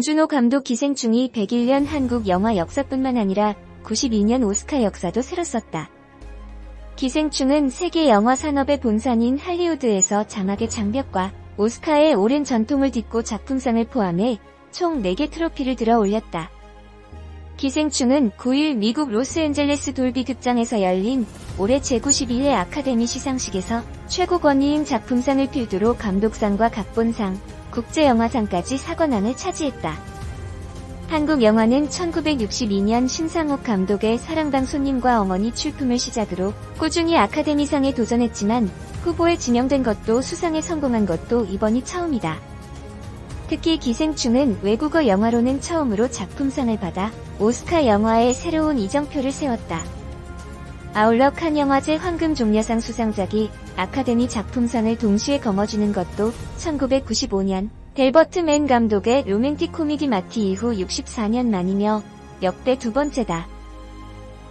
봉준호 감독 기생충이 101년 한국 영화 역사뿐만 아니라 92년 오스카 역사도 새로 썼다. 기생충은 세계 영화 산업의 본산인 할리우드에서 장악의 장벽과 오스카의 오랜 전통을 딛고 작품상을 포함해 총 4개 트로피를 들어 올렸다. 기생충은 9일 미국 로스앤젤레스 돌비 극장에서 열린 올해 제91회 아카데미 시상식에서 최고 권위인 작품상을 필두로 감독상과 각본상, 국제영화상까지 4관왕을 차지했다. 한국 영화는 1962년 신상옥 감독의 사랑방 손님과 어머니 출품을 시작으로 꾸준히 아카데미상에 도전했지만 후보에 지명된 것도 수상에 성공한 것도 이번이 처음이다. 특히 기생충은 외국어 영화로는 처음으로 작품상을 받아 오스카 영화의 새로운 이정표를 세웠다. 아울러 칸 영화제 황금종려상 수상작이 아카데미 작품상을 동시에 거머쥐는 것도 1995년 델버트 맨 감독의 로맨틱 코미디 마티 이후 64년 만이며 역대 두 번째다.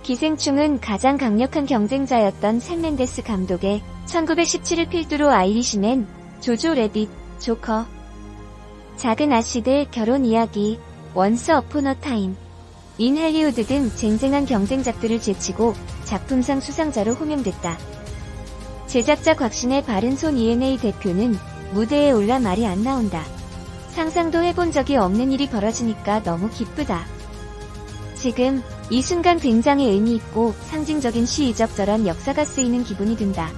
기생충은 가장 강력한 경쟁자였던 샘 멘데스 감독의 1917을 필두로 아이리시맨, 조조 래빗, 조커, 작은 아씨들 결혼 이야기, 원스 어폰 어 타임, 인 할리우드 등 쟁쟁한 경쟁작들을 제치고 작품상 수상자로 호명됐다. 제작자 곽신의 바른손 E&A 대표는 무대에 올라 말이 안 나온다. 상상도 해본 적이 없는 일이 벌어지니까 너무 기쁘다. 지금 이 순간 굉장히 의미 있고 상징적인 시의적절한 역사가 쓰이는 기분이 든다.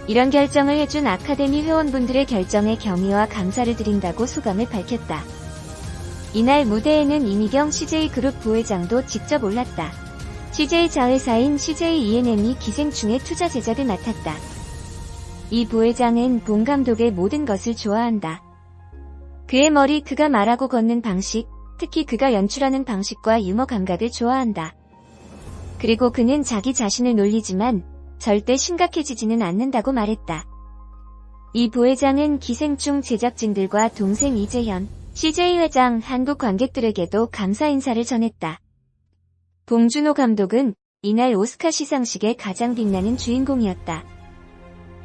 이런 결정을 해준 아카데미 회원분들의 결정에 경의와 감사를 드린다고 소감을 밝혔다. 이날 무대에는 이미경 CJ그룹 부회장도 직접 올랐다. CJ 자회사인 CJ E&M이 기생충의 투자 제작을 맡았다. 이 부회장은 봉 감독의 모든 것을 좋아한다. 그의 머리, 그가 말하고 걷는 방식, 특히 그가 연출하는 방식과 유머 감각을 좋아한다. 그리고 그는 자기 자신을 놀리지만 절대 심각해지지는 않는다고 말했다. 이 부회장은 기생충 제작진들과 동생 이재현, CJ 회장, 한국 관객들에게도 감사 인사를 전했다. 봉준호 감독은 이날 오스카 시상식의 가장 빛나는 주인공이었다.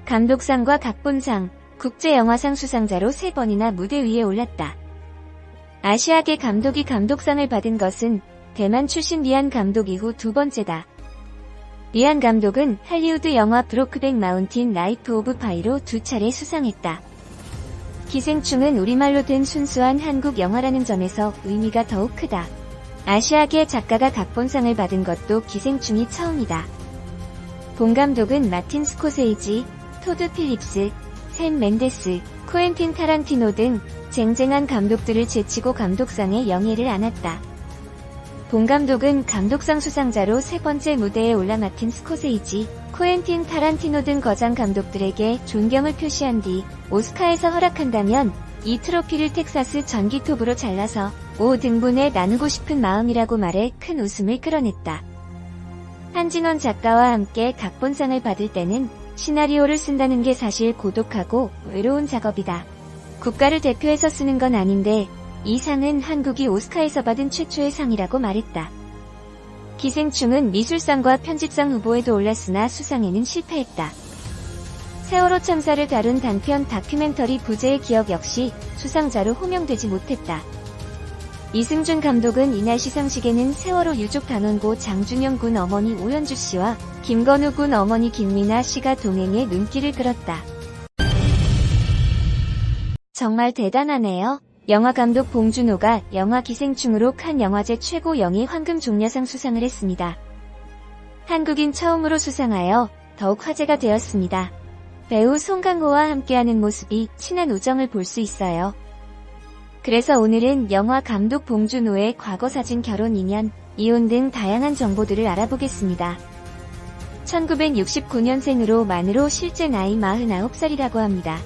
감독상과 각본상, 국제영화상 수상자로 3번이나 무대 위에 올랐다. 아시아계 감독이 감독상을 받은 것은 대만 출신 리안 감독 이후 두 번째다. 리안 감독은 할리우드 영화 브로크백 마운틴 라이프 오브 파이로 2차례 수상했다. 기생충은 우리말로 된 순수한 한국 영화라는 점에서 의미가 더욱 크다. 아시아계 작가가 각본상을 받은 것도 기생충이 처음이다. 봉 감독은 마틴 스코세이지, 토드 필립스, 샘 멘데스, 쿠엔틴 타란티노 등 쟁쟁한 감독들을 제치고 감독상에 영예를 안았다. 봉 감독은 감독상 수상자로 3번째 무대에 올라 마틴 스코세이지, 쿠엔틴 타란티노 등 거장 감독들에게 존경을 표시한 뒤 오스카에서 허락한다면 이 트로피를 텍사스 전기톱으로 잘라서 5등분에 나누고 싶은 마음이라고 말해 큰 웃음을 끌어냈다. 한진원 작가와 함께 각본상을 받을 때는 시나리오를 쓴다는 게 사실 고독하고 외로운 작업이다. 국가를 대표해서 쓰는 건 아닌데 이 상은 한국이 오스카에서 받은 최초의 상이라고 말했다. 기생충은 미술상과 편집상 후보에도 올랐으나 수상에는 실패했다. 세월호 참사를 다룬 단편 다큐멘터리 부재의 기억 역시 수상자로 호명되지 못했다. 이승준 감독은 이날 시상식에는 세월호 유족 단원고 장준영 군 어머니 오현주 씨와 김건우 군 어머니 김미나 씨가 동행해 눈길을 끌었다. 정말 대단하네요. 영화감독 봉준호가 영화 기생충으로 칸 영화제 최고 영예 황금종려상 수상을 했습니다. 한국인 처음으로 수상하여 더욱 화제가 되었습니다. 배우 송강호와 함께하는 모습이 친한 우정을 볼 수 있어요. 그래서 오늘은 영화 감독 봉준호의 과거 사진, 결혼 인연, 이혼 등 다양한 정보들을 알아보겠습니다. 1969년생으로 만으로 실제 나이 49살이라고 합니다.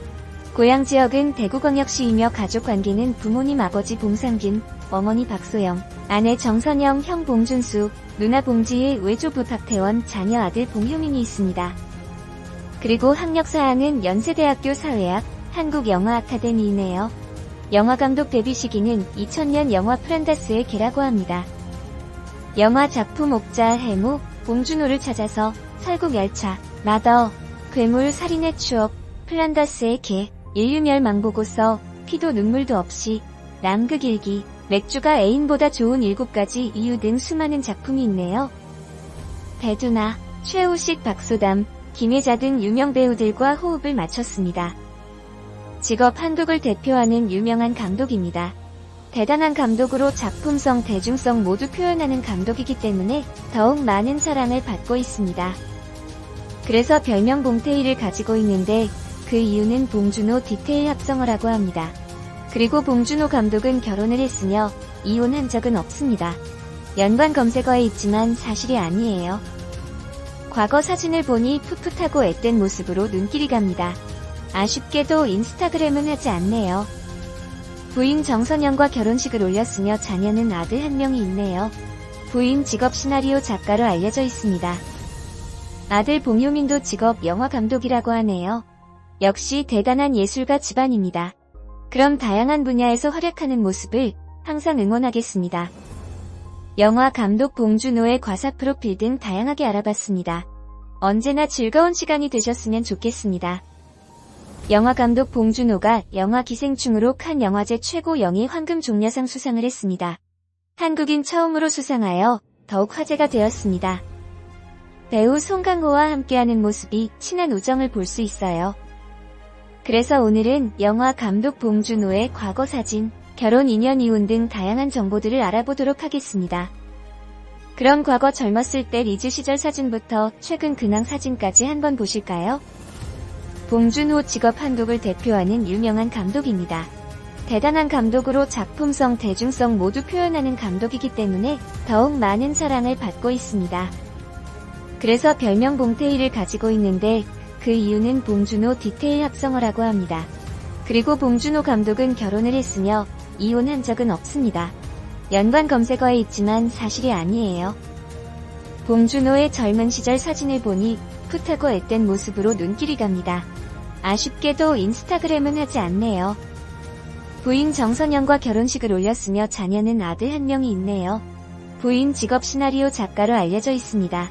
고향 지역은 대구광역시이며 가족 관계는 부모님 아버지 봉상균, 어머니 박소영, 아내 정선영, 형 봉준수, 누나 봉지의 외조부 박태원, 자녀 아들 봉효민이 있습니다. 그리고 학력사항은 연세대학교 사회학, 한국영화아카데미이네요. 영화감독 데뷔 시기는 2000년 영화 프란다스의 개라고 합니다. 영화 작품 옥자, 해무, 봉준호를 찾아서, 설국열차, 마더, 괴물, 살인의 추억, 플란다스의 개, 인류멸망 보고서, 피도 눈물도 없이, 남극일기, 맥주가 애인보다 좋은 7가지 이유 등 수많은 작품이 있네요. 배두나, 최우식, 박소담, 김혜자 등 유명 배우들과 호흡을 맞췄습니다. 직업 한국을 대표하는 유명한 감독입니다. 대단한 감독으로 작품성, 대중성 모두 표현하는 감독이기 때문에 더욱 많은 사랑을 받고 있습니다. 그래서 별명 봉태일을 가지고 있는데 그 이유는 봉준호 디테일 합성어라고 합니다. 그리고 봉준호 감독은 결혼을 했으며 이혼한 적은 없습니다. 연관 검색어에 있지만 사실이 아니에요. 과거 사진을 보니 풋풋하고 앳된 모습으로 눈길이 갑니다. 아쉽게도 인스타그램은 하지 않네요. 부인 정선영과 결혼식을 올렸으며 자녀는 아들 한 명이 있네요. 부인 직업 시나리오 작가로 알려져 있습니다. 아들 봉효민도 직업 영화 감독이라고 하네요. 역시 대단한 예술가 집안입니다. 그럼 다양한 분야에서 활약하는 모습을 항상 응원하겠습니다. 영화 감독 봉준호의 과사 프로필 등 다양하게 알아봤습니다. 언제나 즐거운 시간이 되셨으면 좋겠습니다. 영화 감독 봉준호가 영화 기생충으로 칸 영화제 최고 영예 황금종려상 수상을 했습니다. 한국인 처음으로 수상하여 더욱 화제가 되었습니다. 배우 송강호와 함께하는 모습이 친한 우정을 볼 수 있어요. 그래서 오늘은 영화 감독 봉준호의 과거 사진, 결혼 인연 이혼 등 다양한 정보들을 알아보도록 하겠습니다. 그럼 과거 젊었을 때 리즈 시절 사진부터 최근 근황 사진까지 한번 보실까요? 봉준호 직업 한국을 대표하는 유명한 감독입니다. 대단한 감독으로 작품성, 대중성 모두 표현하는 감독이기 때문에 더욱 많은 사랑을 받고 있습니다. 그래서 별명 봉태일을 가지고 있는데 그 이유는 봉준호 디테일 합성어라고 합니다. 그리고 봉준호 감독은 결혼을 했으며 이혼한 적은 없습니다. 연관 검색어에 있지만 사실이 아니에요. 봉준호의 젊은 시절 사진을 보니 풋하고 앳된 모습으로 눈길이 갑니다. 아쉽게도 인스타그램은 하지 않네요. 부인 정선영과 결혼식을 올렸으며 자녀는 아들 한 명이 있네요. 부인 직업 시나리오 작가로 알려져 있습니다.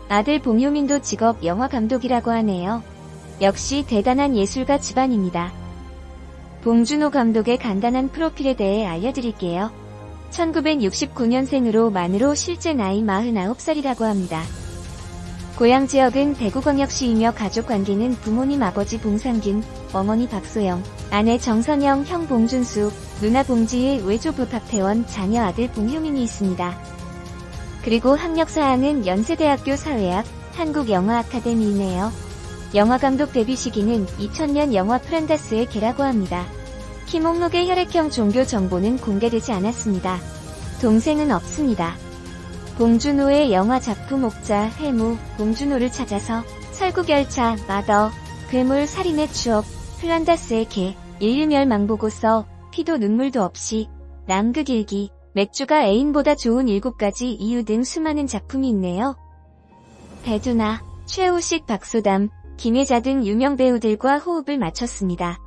아들 봉효민도 직업 영화 감독이라고 하네요. 역시 대단한 예술가 집안입니다. 봉준호 감독의 간단한 프로필에 대해 알려드릴게요. 1969년생으로 만으로 실제 나이 49살이라고 합니다. 고향 지역은 대구광역시이며 가족 관계는 부모님 아버지 봉상균, 어머니 박소영, 아내 정선영, 형 봉준수, 누나 봉지의 외조부 박태원, 자녀 아들 봉효민이 있습니다. 그리고 학력사항은 연세대학교 사회학, 한국영화아카데미이네요. 영화감독 데뷔 시기는 2000년 영화 프란다스의 개라고 합니다. 키 목록의 혈액형 종교 정보는 공개되지 않았습니다. 동생은 없습니다. 봉준호의 영화 작품 옥자, 해무, 봉준호를 찾아서, 설국열차, 마더, 괴물 살인의 추억, 플란다스의 개, 인류멸망보고서, 피도 눈물도 없이, 남극일기, 맥주가 애인보다 좋은 7가지 이유 등 수많은 작품이 있네요. 배두나, 최우식, 박소담, 김혜자 등 유명 배우들과 호흡을 맞췄습니다.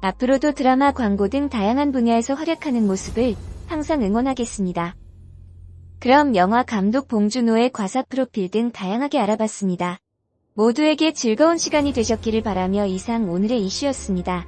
앞으로도 드라마, 광고 등 다양한 분야에서 활약하는 모습을 항상 응원하겠습니다. 그럼 영화 감독 봉준호의 과사 프로필 등 다양하게 알아봤습니다. 모두에게 즐거운 시간이 되셨기를 바라며 이상 오늘의 이슈였습니다.